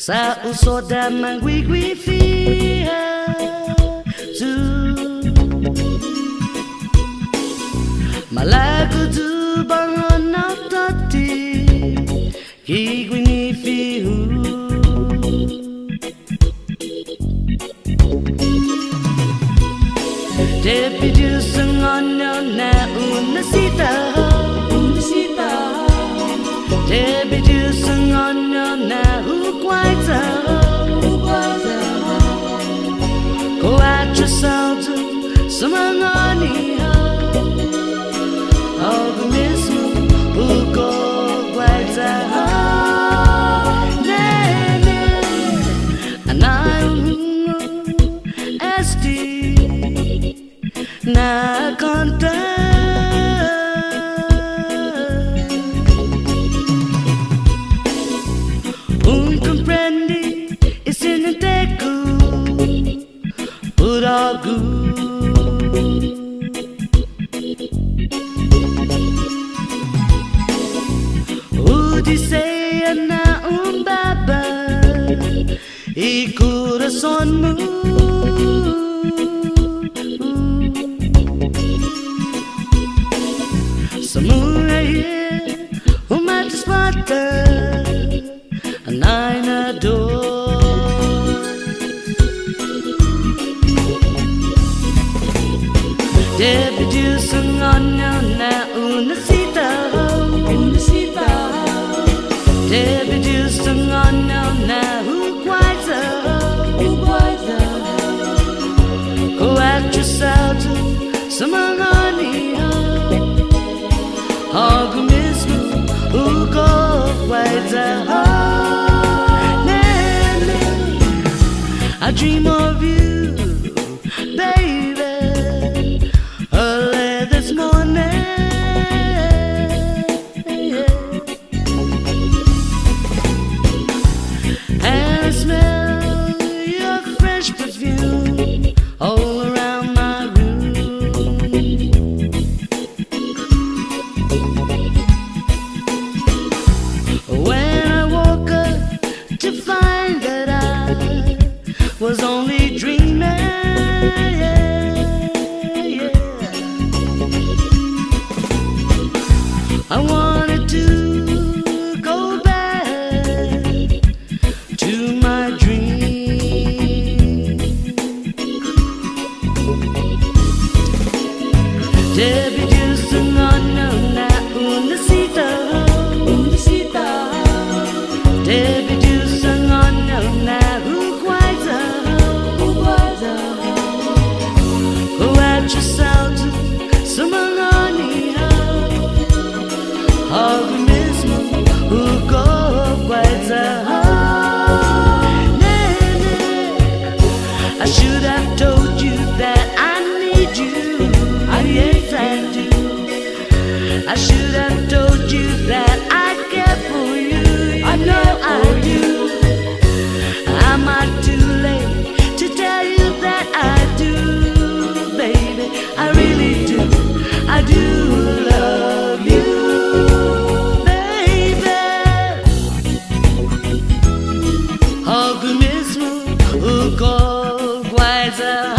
Sa usoda mangwigwifia tu Malago tu bangonatati Kigwinifiu Depidu sengono na unasita Depidu sengono na Guaiya Go at yourself to Samangani Aguon Mismo Gof Guaiya Nene Anayu Esti Na Conta Odisseia na baba e coração-mu Semua uma desperta na dor Depidu sengono na unasita Depidu sengono na Guaiya Go at yourself to Samangani Aguon Mismo Gof Guaiya I dream of you, baby, early this morning. And I smell your fresh perfume all around my room. When I woke up to find that I was only dreaming, I wanted to go back to my dream. Depidu sengono na unasita Depidu sengono na Guaiya Go at yourself to Samangani Aguon Mismo Gof Guaiya I should have told you that I need you. Yes, I do. I should have told you that I care for you. I know I do. Am I too late to tell you that I do, baby? I really do. I do love you, baby. Aguon Mismo Gof Guaiya.